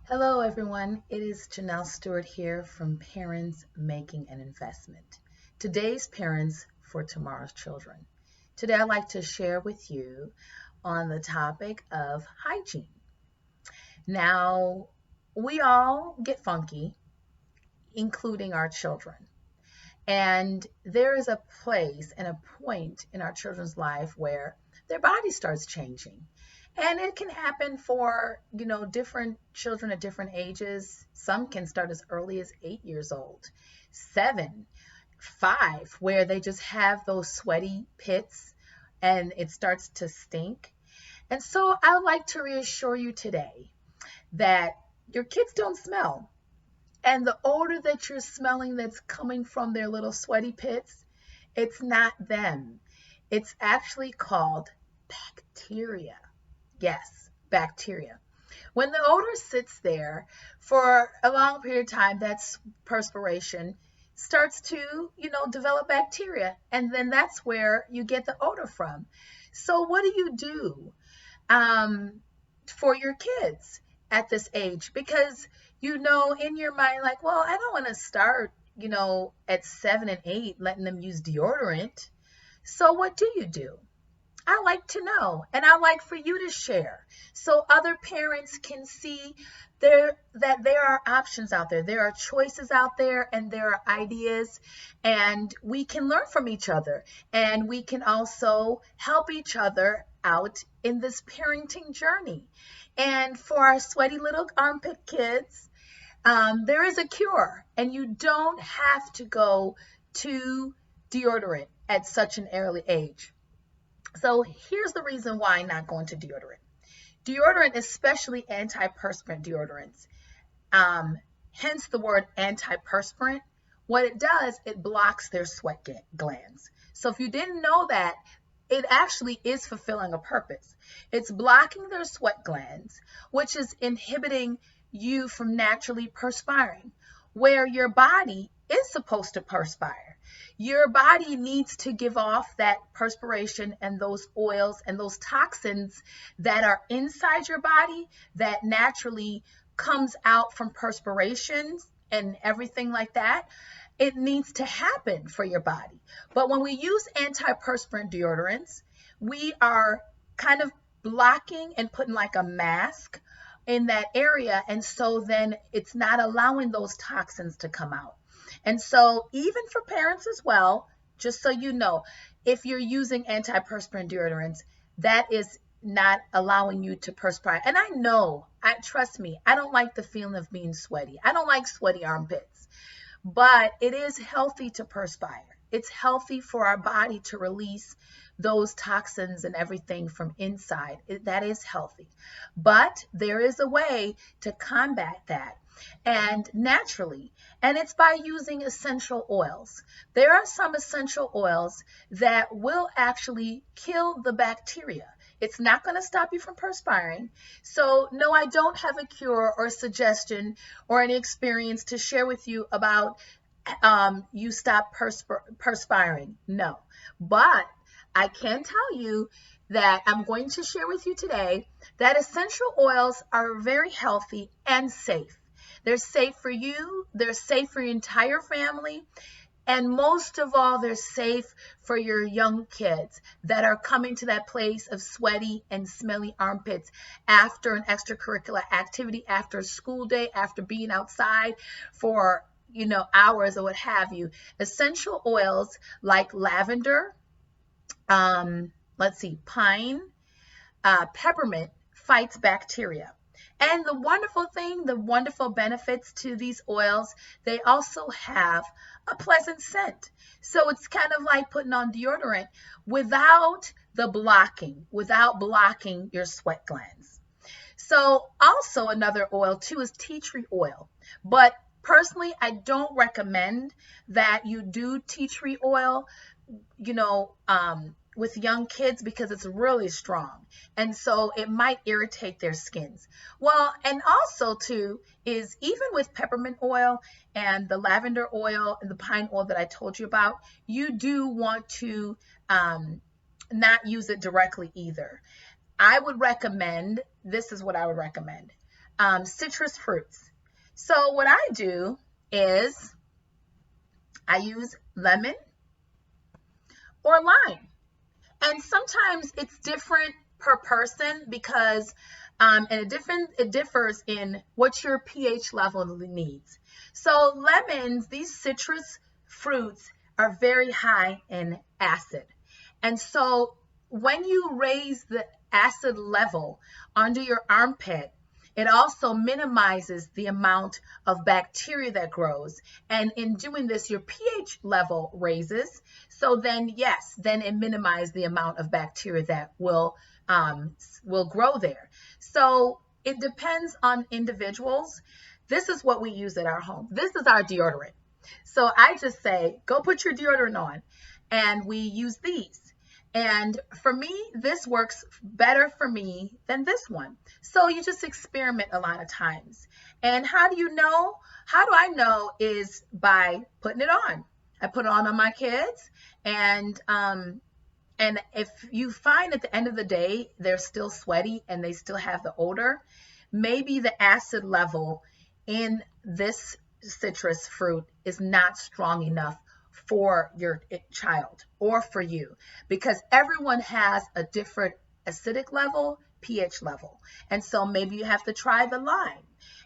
Hello, everyone. It is Janelle Stewart here from Parents Making an Investment. Today's parents for tomorrow's children. Today, I'd like to share with you on the topic of hygiene. Now, we all get funky, including our children. And there is a place and a point in our children's life where their body starts changing. And it can happen for, different children at different ages. Some can start as early as 8 years old, 7, 5, where they just have those sweaty pits and it starts to stink. And so I would like to reassure you today that your kids don't smell. And the odor that you're smelling that's coming from their little sweaty pits, it's not them. It's actually called bacteria. Yes, bacteria. When the odor sits there for a long period of time, that's perspiration, starts to, develop bacteria. And then that's where you get the odor from. So what do you do for your kids at this age? Because in your mind, like, well, I don't want to start, at 7 and 8, letting them use deodorant. So what do you do? I like to know, and I like for you to share so other parents can see that there are options out there. There are choices out there, and there are ideas, and we can learn from each other, and we can also help each other out in this parenting journey. And for our sweaty little armpit kids, there is a cure, and you don't have to go to deodorant at such an early age. So here's the reason why not going to deodorant. Deodorant, especially antiperspirant deodorants, hence the word antiperspirant, what it does, it blocks their sweat glands. So if you didn't know that, it actually is fulfilling a purpose. It's blocking their sweat glands, which is inhibiting you from naturally perspiring, where your body is supposed to perspire. Your body needs to give off that perspiration and those oils and those toxins that are inside your body that naturally comes out from perspirations and everything like that. It needs to happen for your body. But when we use antiperspirant deodorants, we are kind of blocking and putting like a mask in that area. And so then it's not allowing those toxins to come out. And so even for parents as well, just so you know, if you're using antiperspirant deodorants, that is not allowing you to perspire. And trust me, I don't like the feeling of being sweaty. I don't like sweaty armpits, but it is healthy to perspire. It's healthy for our body to release those toxins and everything from inside. That is healthy. But there is a way to combat that and naturally, and it's by using essential oils. There are some essential oils that will actually kill the bacteria. It's not going to stop you from perspiring. So no, I don't have a cure or suggestion or any experience to share with you about you stop perspiring. No, but I can tell you that I'm going to share with you today that essential oils are very healthy and safe. They're safe for you, they're safe for your entire family, and most of all, they're safe for your young kids that are coming to that place of sweaty and smelly armpits after an extracurricular activity, after a school day, after being outside for hours or what have you. Essential oils like lavender, pine, peppermint fights bacteria. And the wonderful benefits to these oils, they also have a pleasant scent. So it's kind of like putting on deodorant without blocking your sweat glands. So also another oil too is tea tree oil. But personally, I don't recommend that you do tea tree oil, you know, with young kids because it's really strong. And so it might irritate their skins. Well, and also too is even with peppermint oil and the lavender oil and the pine oil that I told you about, you do want to not use it directly either. This is what I would recommend. citrus fruits. So what I do is I use lemon or lime. And sometimes it's different per person because it differs in what your pH level needs. So lemons, these citrus fruits are very high in acid. And so when you raise the acid level under your armpit, it also minimizes the amount of bacteria that grows. And in doing this, your pH level raises. So then, yes, then it minimizes the amount of bacteria that will grow there. So it depends on individuals. This is what we use at our home. This is our deodorant. So I just say, go put your deodorant on. And we use these. And for me, this works better for me than this one. So you just experiment a lot of times. And how do you know? How do I know is by putting it on. I put it on my kids. And if you find at the end of the day, they're still sweaty and they still have the odor, maybe the acid level in this citrus fruit is not strong enough for your child or for you, because everyone has a different acidic level, pH level. And so maybe you have to try the lime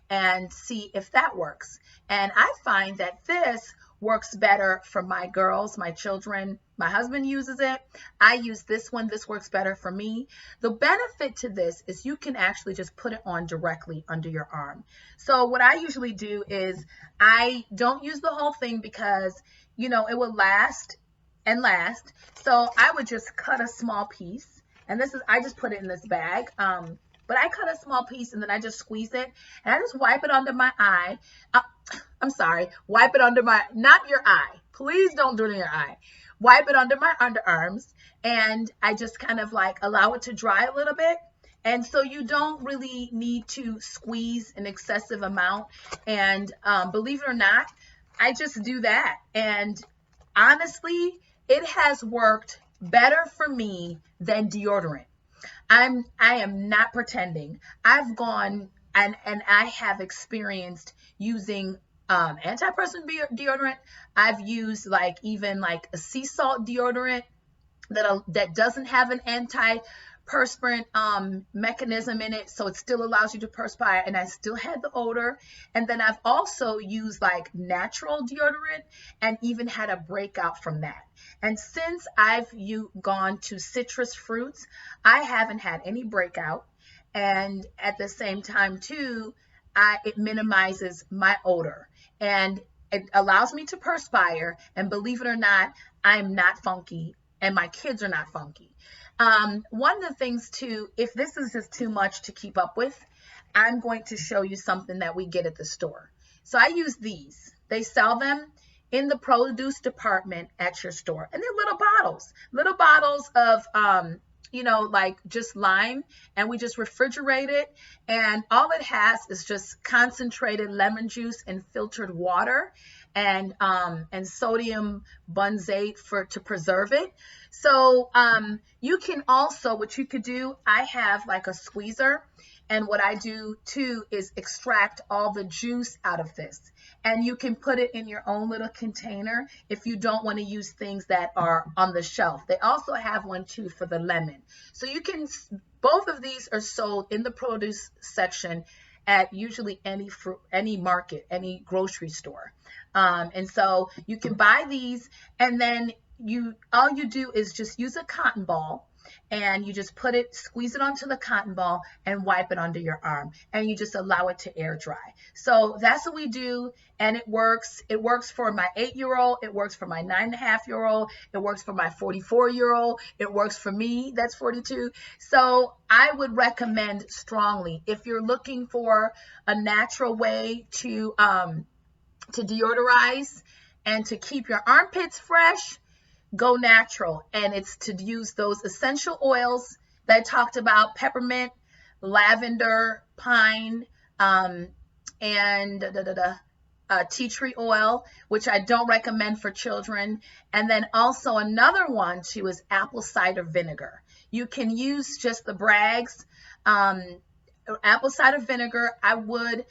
and see if that works. And I find that this works better for my girls, my children. My husband uses it. I use this one. This works better for me. The benefit to this is you can actually just put it on directly under your arm. So what I usually do is I don't use the whole thing because, you know, it will last and last. So I would just cut a small piece. And I just put it in this bag. But I cut a small piece and then I just squeeze it and I just wipe it under my eye. I'm sorry, wipe it under not your eye. Please don't do it in your eye. Wipe it under my underarms and I just kind of like allow it to dry a little bit. And so you don't really need to squeeze an excessive amount. And believe it or not, I just do that. And honestly, it has worked better for me than deodorant. I am not pretending. I've gone and I have experienced using antiperspirant deodorant. I've used even a sea salt deodorant that doesn't have an antiperspirant mechanism in it, so it still allows you to perspire, and I still had the odor. And then I've also used natural deodorant and even had a breakout from that. And since I've gone to citrus fruits, I haven't had any breakout. And at the same time too, it minimizes my odor and it allows me to perspire. And believe it or not, I'm not funky and my kids are not funky. One of the things too, if this is just too much to keep up with, I'm going to show you something that we get at the store. So I use these. They sell them in the produce department at your store. And they're little bottles of, just lime, and we just refrigerate it. And all it has is just concentrated lemon juice and filtered water and sodium benzoate to preserve it. So you can also, what you could do, I have a squeezer. And what I do too is extract all the juice out of this. And you can put it in your own little container if you don't want to use things that are on the shelf. They also have one too for the lemon. So both of these are sold in the produce section at usually any market, any grocery store. And so you can buy these, and then all you do is just use a cotton ball. And you just squeeze it onto the cotton ball and wipe it under your arm. And you just allow it to air dry. So that's what we do. And it works. It works for my 8-year-old. It works for my 9.5-year-old. It works for my 44-year-old. It works for me. That's 42. So I would recommend strongly, if you're looking for a natural way to deodorize and to keep your armpits fresh, go natural. And it's to use those essential oils that I talked about: peppermint, lavender, pine, and tea tree oil, which I don't recommend for children. And then also another one too is apple cider vinegar. You can use just the brags. apple cider vinegar. I would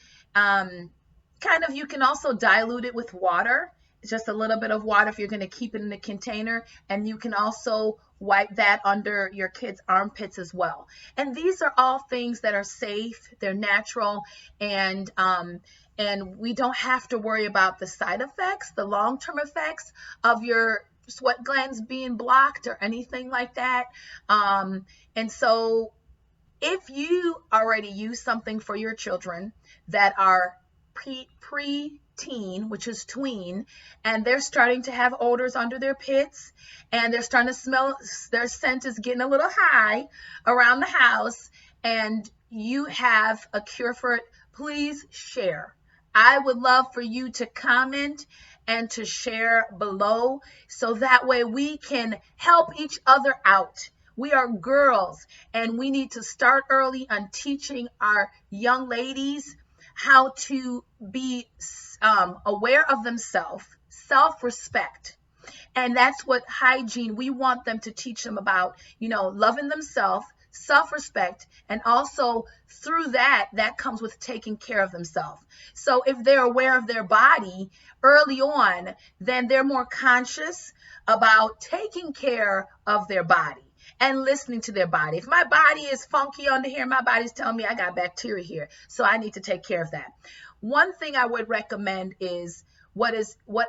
you can also dilute it with water, just a little bit of water if you're going to keep it in the container. And you can also wipe that under your kids' armpits as well. And these are all things that are safe, they're natural, and we don't have to worry about the side effects, the long-term effects of your sweat glands being blocked or anything like that. And so if you already use something for your children that are pre-teen, which is tween, and they're starting to have odors under their pits, and they're starting to smell, their scent is getting a little high around the house, and you have a cure for it, please share. I would love for you to comment and to share below, so that way we can help each other out. We are girls, and we need to start early on teaching our young ladies how to be aware of themselves, self-respect. And that's what hygiene, we want them to teach them about, loving themselves, self-respect, and also through that comes with taking care of themselves. So if they're aware of their body early on, then they're more conscious about taking care of their body and listening to their body. If my body is funky under here, my body's telling me I got bacteria here, so I need to take care of that. One thing I would recommend is what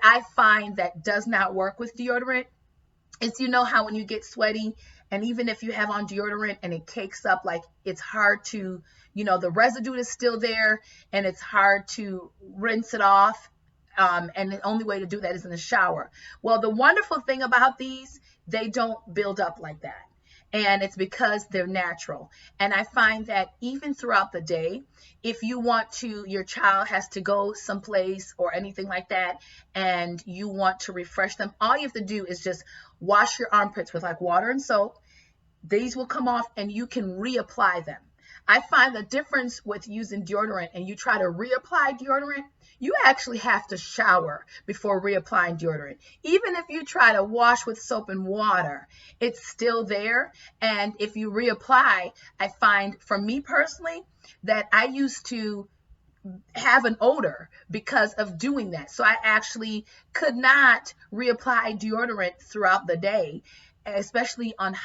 I find that does not work with deodorant is, how when you get sweaty, and even if you have on deodorant and it cakes up, like it's hard to, the residue is still there and it's hard to rinse it off. And the only way to do that is in the shower. Well, the wonderful thing about these, they don't build up like that. And it's because they're natural. And I find that even throughout the day, if you want to, your child has to go someplace or anything like that, and you want to refresh them, all you have to do is just wash your armpits with like water and soap. These will come off and you can reapply them. I find the difference with using deodorant and you try to reapply deodorant, you actually have to shower before reapplying deodorant. Even if you try to wash with soap and water, it's still there. And if you reapply, I find, for me personally, that I used to have an odor because of doing that. So I actually could not reapply deodorant throughout the day, especially on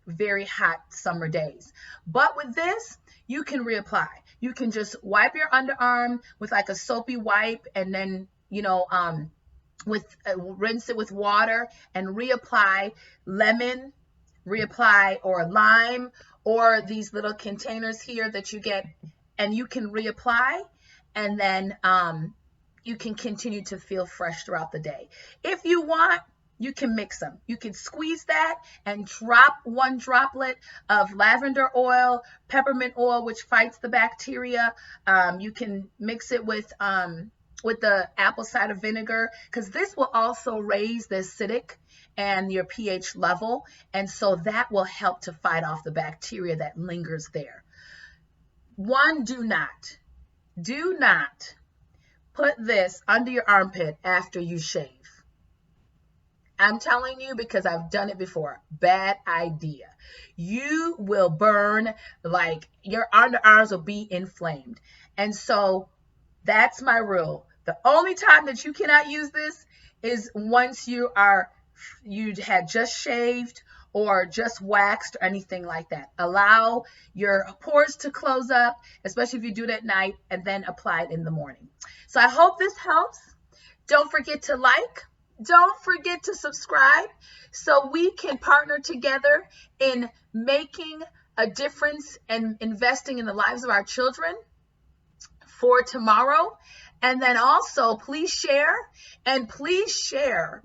very hot summer days. But with this, you can reapply. You can just wipe your underarm with like a soapy wipe, and then rinse it with water and reapply lemon, reapply or lime, or these little containers here that you get, and you can reapply, and then you can continue to feel fresh throughout the day. If you want, you can mix them. You can squeeze that and drop one droplet of lavender oil, peppermint oil, which fights the bacteria. You can mix it with the apple cider vinegar, because this will also raise the acidic and your pH level. And so that will help to fight off the bacteria that lingers there. Do not put this under your armpit after you shave. I'm telling you, because I've done it before. Bad idea. You will burn, like your underarms will be inflamed. And so that's my rule. The only time that you cannot use this is once you had just shaved or just waxed or anything like that. Allow your pores to close up, especially if you do it at night, and then apply it in the morning. So I hope this helps. Don't forget to like. Don't forget to subscribe so we can partner together in making a difference and investing in the lives of our children for tomorrow. And then also, please share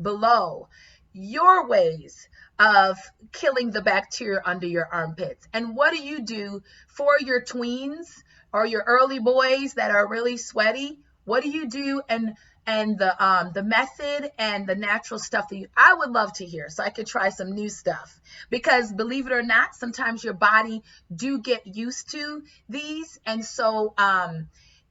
below your ways of killing the bacteria under your armpits. And what do you do for your tweens or your early boys that are really sweaty? What do you do? And the method and the natural stuff that I would love to hear, so I could try some new stuff, because believe it or not, sometimes your body do get used to these, and so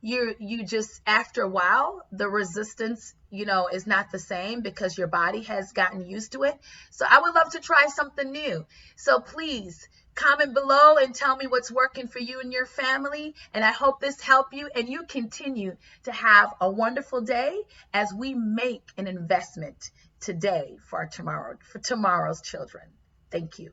you just, after a while, the resistance is not the same because your body has gotten used to it. So I would love to try something new. So please Comment below and tell me what's working for you and your family. And I hope this helped you and you continue to have a wonderful day as we make an investment today for tomorrow's children. Thank you.